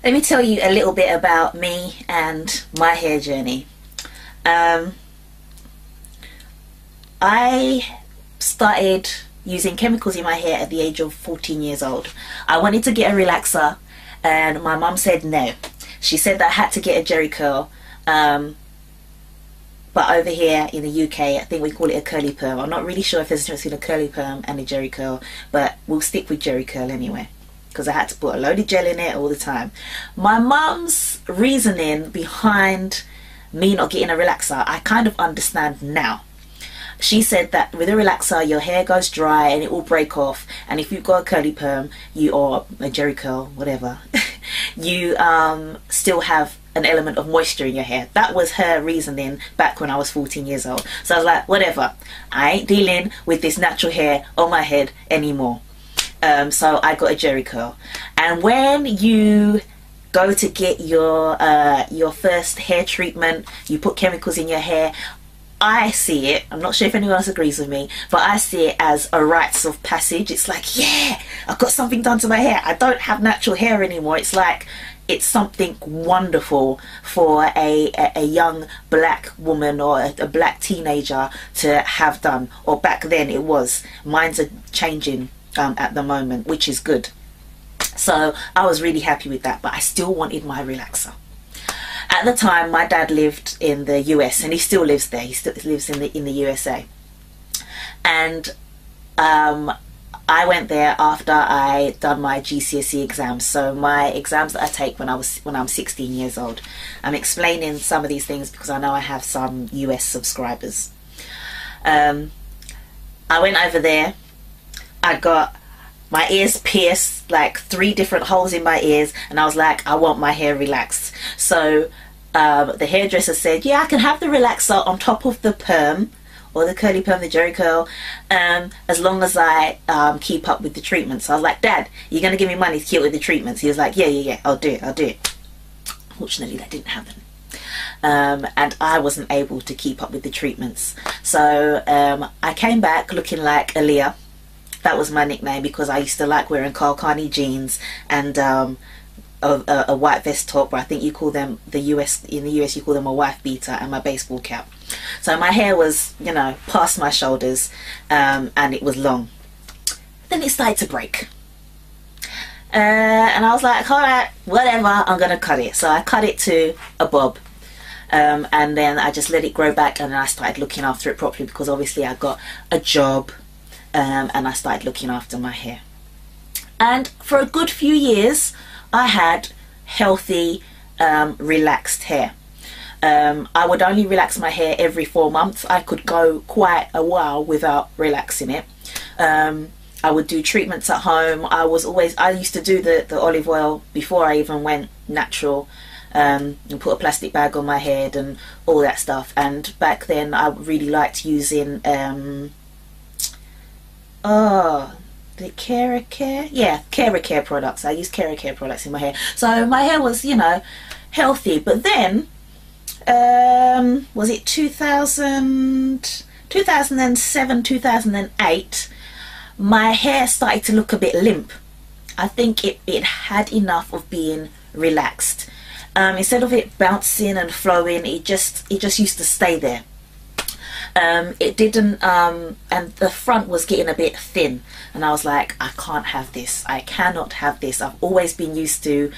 Let me tell you a little bit about me and my hair journey. I started using chemicals in my hair at the age of 14 years old. I wanted to get a relaxer and my mum said no. She said that I had to get a jerry curl, but over here in the UK I think we call it a curly perm. I'm not really sure if there's a difference between a curly perm and a jerry curl, but we'll stick with jerry curl anyway, because I had to put a load of gel in it all the time. My mum's reasoning behind me not getting a relaxer, I kind of understand now. She said that with a relaxer your hair goes dry and it will break off, and if you've got a curly perm, or a jerry curl, whatever, you still have an element of moisture in your hair. That was her reasoning back when I was 14 years old. So I was like, whatever, I ain't dealing with this natural hair on my head anymore. So I got a jerry curl. And when you go to get your first hair treatment, you put chemicals in your hair, I see it, I'm not sure if anyone else agrees with me, but I see it as a rites of passage. It's like, yeah, I've got something done to my hair. I don't have natural hair anymore. It's like, it's something wonderful for a young black woman or a black teenager to have done. Or back then it was. Minds are changing at the moment, which is good. So I was really happy with that, but I still wanted my relaxer. At the time my dad lived in the US, and he still lives there. He still lives in the USA, and I went there after I done my GCSE exams. So my exams that I take when I'm 16 years old. I'm explaining some of these things because I know I have some US subscribers. I went over there. I got my ears pierced, like 3 different holes in my ears, and I was like, I want my hair relaxed. So the hairdresser said, yeah, I can have the relaxer on top of the perm, or the curly perm, the jerry curl, as long as I keep up with the treatments. So I was like, Dad, you're going to give me money to keep up with the treatments? He was like, yeah, I'll do it. Fortunately, that didn't happen. And I wasn't able to keep up with the treatments. So I came back looking like Aaliyah. That was my nickname because I used to like wearing Carl Carney jeans and a white vest top, or I think you call them in the US you call them a wife beater, and my baseball cap. So my hair was, you know, past my shoulders, and it was long. Then it started to break, and I was like, alright, whatever, I'm gonna cut it. So I cut it to a bob, and then I just let it grow back, and then I started looking after it properly because obviously I got a job. And I started looking after my hair, and for a good few years I had healthy relaxed hair. I would only relax my hair every 4 months. I could go quite a while without relaxing it. I would do treatments at home. I used to do the olive oil before I even went natural, and put a plastic bag on my head and all that stuff. And back then I really liked using the beuniquehcc? Yeah, beuniquehcc products. I used beuniquehcc products in my hair. So my hair was, you know, healthy. But then, was it 2007, 2008, my hair started to look a bit limp. I think it had enough of being relaxed. Instead of it bouncing and flowing, it just used to stay there. It didn't, and the front was getting a bit thin, and I was like, I can't have this. I cannot have this. I've always been used to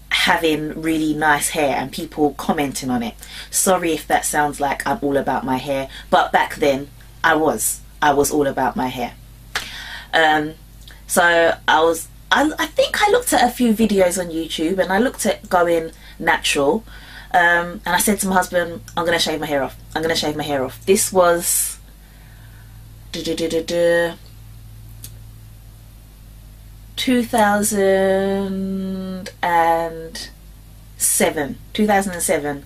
having really nice hair and people commenting on it. Sorry if that sounds like I'm all about my hair, but back then I was all about my hair. So I think I looked at a few videos on YouTube, and I looked at going natural. And I said to my husband, I'm going to shave my hair off. I'm going to shave my hair off. This was 2007.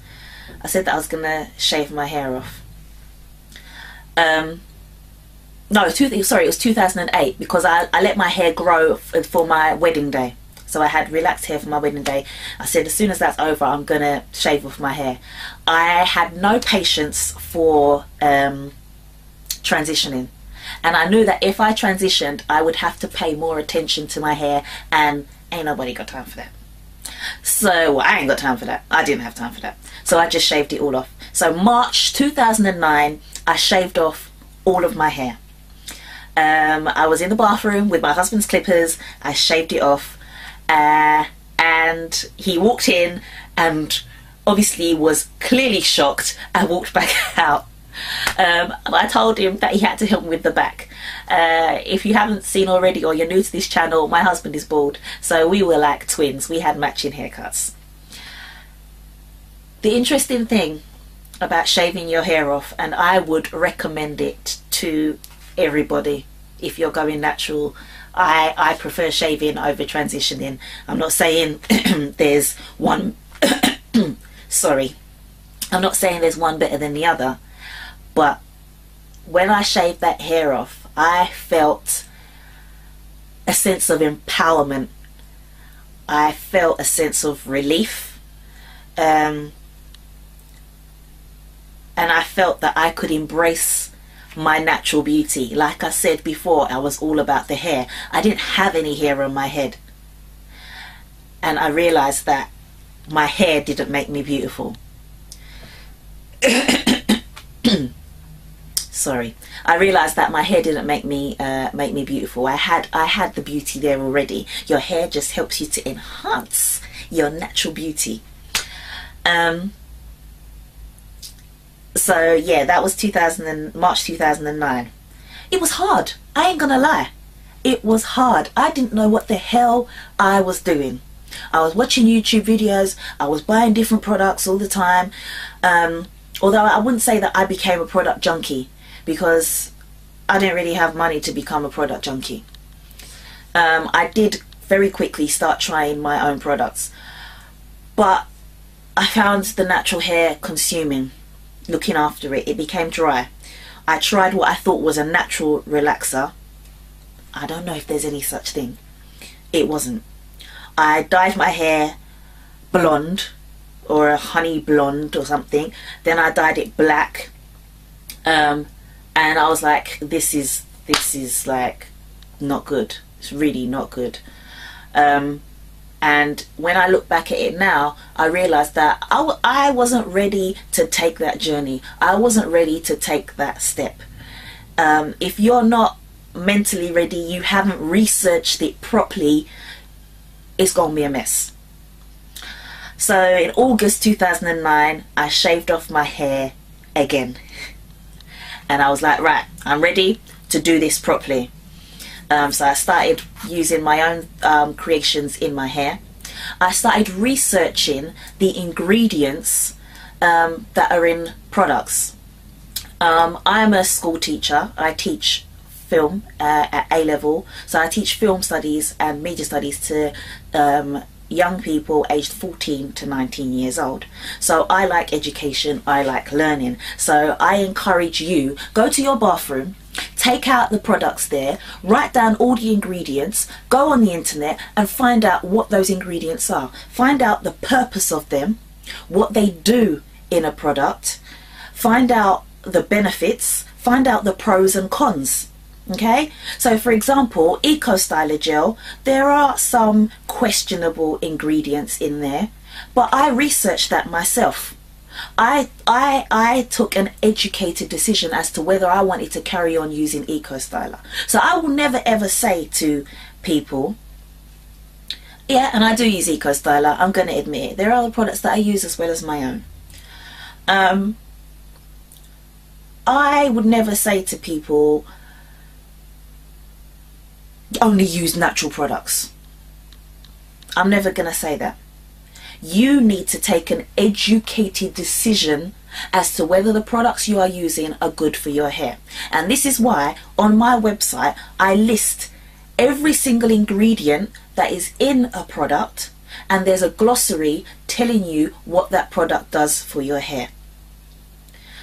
I said that I was going to shave my hair off. No, sorry, it was 2008, because I let my hair grow for my wedding day. So I had relaxed hair for my wedding day. I said, as soon as that's over, I'm gonna shave off my hair. I had no patience for transitioning, and I knew that if I transitioned I would have to pay more attention to my hair, and ain't nobody got time for that. So I ain't got time for that. I didn't have time for that. So I just shaved it all off. So March 2009, I shaved off all of my hair. I was in the bathroom with my husband's clippers. I shaved it off, and he walked in and obviously was clearly shocked. I walked back out. I told him that he had to help me with the back. If you haven't seen already, or you're new to this channel, my husband is bald, so we were like twins. We had matching haircuts. The interesting thing about shaving your hair off, and I would recommend it to everybody if you're going natural, I prefer shaving over transitioning. I'm not saying there's one sorry, I'm not saying there's one better than the other, but when I shaved that hair off, I felt a sense of empowerment. I felt a sense of relief, and I felt that I could embrace my natural beauty. Like I said before, I was all about the hair. I didn't have any hair on my head, and I realized that my hair didn't make me beautiful. Sorry, I realized that my hair didn't make me beautiful. I had the beauty there already. Your hair just helps you to enhance your natural beauty. So yeah, that was March 2009. It was hard. I ain't gonna lie. It was hard. I didn't know what the hell I was doing. I was watching YouTube videos. I was buying different products all the time. Although I wouldn't say that I became a product junkie, because I didn't really have money to become a product junkie. I did very quickly start trying my own products, but I found the natural hair consuming. Looking after it, it became dry. I tried what I thought was a natural relaxer. I don't know if there's any such thing. It wasn't. I dyed my hair blonde, or a honey blonde or something. Then I dyed it black, and I was like, this is like not good. It's really not good. And when I look back at it now, I realized that I wasn't ready to take that journey. I wasn't ready to take that step. If you're not mentally ready, you haven't researched it properly, it's gonna be a mess. So in August 2009, I shaved off my hair again. And I was like, right, I'm ready to do this properly. So I started using my own creations in my hair. I started researching the ingredients that are in products. I'm a school teacher. I teach film at A level. So I teach film studies and media studies to young people aged 14 to 19 years old. So I like education, I like learning. So I encourage you, go to your bathroom, take out the products there, write down all the ingredients, go on the internet and find out what those ingredients are. Find out the purpose of them, what they do in a product, find out the benefits, find out the pros and cons. Okay, so for example, Eco Styler gel, there are some questionable ingredients in there, but I researched that myself. I took an educated decision as to whether I wanted to carry on using Eco Styler. So I will never ever say to people, yeah, and I do use Eco Styler, I'm going to admit it. There are other products that I use as well as my own. I would never say to people, only use natural products. I'm never going to say that. You need to take an educated decision as to whether the products you are using are good for your hair. And this is why on my website I list every single ingredient that is in a product, and there's a glossary telling you what that product does for your hair,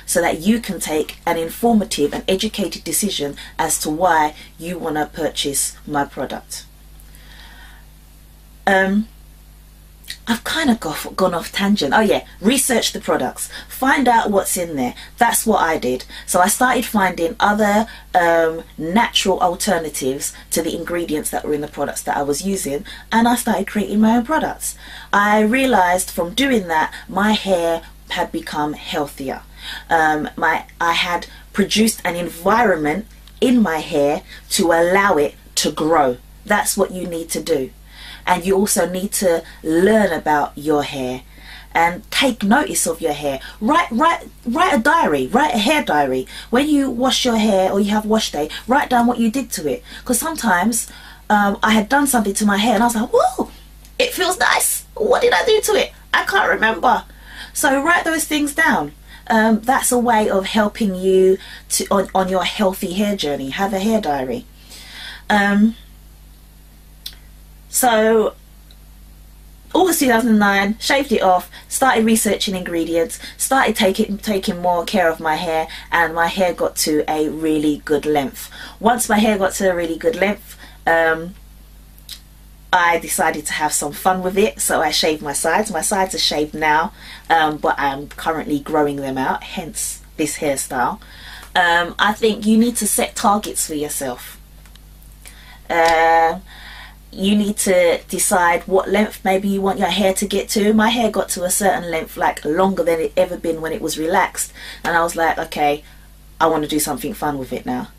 so that you can take an informative and educated decision as to why you want to purchase my product. I've kind of gone off tangent. Oh yeah, research the products, find out what's in there. That's what I did. So I started finding other natural alternatives to the ingredients that were in the products that I was using, and I started creating my own products. I realized from doing that my hair had become healthier. I had produced an environment in my hair to allow it to grow. That's what you need to do. And you also need to learn about your hair and take notice of your hair. Write a diary, write a hair diary. When you wash your hair or you have wash day, write down what you did to it. Because sometimes I had done something to my hair and I was like, whoa, it feels nice. What did I do to it? I can't remember. So write those things down. That's a way of helping you to on your healthy hair journey. Have a hair diary. So August 2009, shaved it off, started researching ingredients, started taking more care of my hair, and my hair got to a really good length. Once my hair got to a really good length, I decided to have some fun with it, so I shaved my sides. My sides are shaved now, but I'm currently growing them out, hence this hairstyle. I think you need to set targets for yourself. You need to decide what length maybe you want your hair to get to. My hair got to a certain length, like longer than it ever been when it was relaxed, and I was like, okay, I want to do something fun with it now.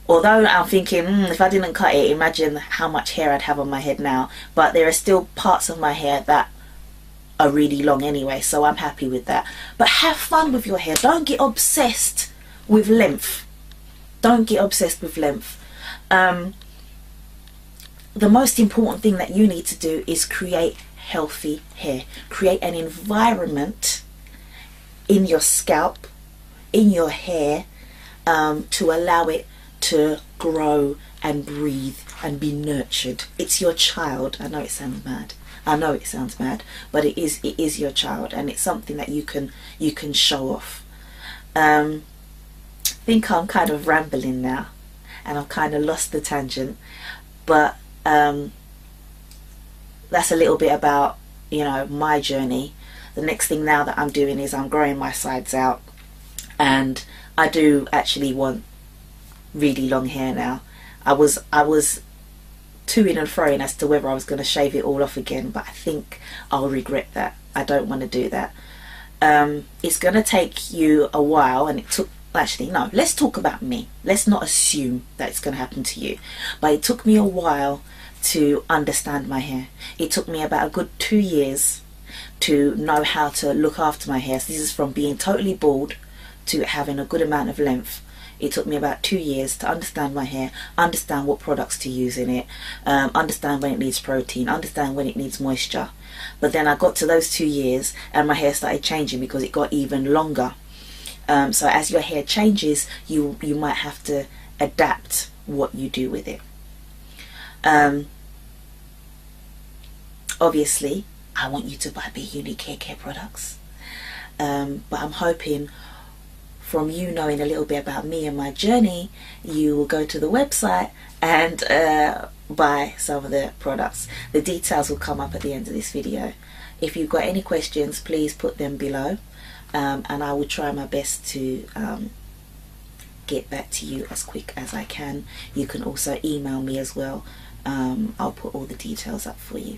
Although I'm thinking, if I didn't cut it, imagine how much hair I'd have on my head now. But there are still parts of my hair that are really long anyway, so I'm happy with that. But have fun with your hair. Don't get obsessed with length. Don't get obsessed with length. The most important thing that you need to do is create healthy hair. Create an environment in your scalp, in your hair, to allow it to grow and breathe and be nurtured. It's your child. I know it sounds mad. I know it sounds mad, but it is your child, and it's something that you can show off. I think I'm kind of rambling now, and I've kind of lost the tangent, but that's a little bit about, you know, my journey. The next thing now that I'm doing is I'm growing my sides out, and I do actually want really long hair now. I was to-ing and fro-ing as to whether I was going to shave it all off again, but I think I'll regret that. I don't want to do that. It's going to take you a while, and it took, actually no, let's talk about me. Let's not assume that it's going to happen to you, but it took me a while to understand my hair. It took me about a good 2 years to know how to look after my hair. So this is from being totally bald to having a good amount of length. It took me about 2 years to understand my hair, understand what products to use in it, understand when it needs protein, understand when it needs moisture. But then I got to those 2 years and my hair started changing because it got even longer. So as your hair changes, you might have to adapt what you do with it. Obviously, I want you to buy Beunique Hair Care products, but I'm hoping from you knowing a little bit about me and my journey, you will go to the website and buy some of the products. The details will come up at the end of this video. If you've got any questions, please put them below, and I will try my best to get back to you as quick as I can. You can also email me as well. I'll put all the details up for you.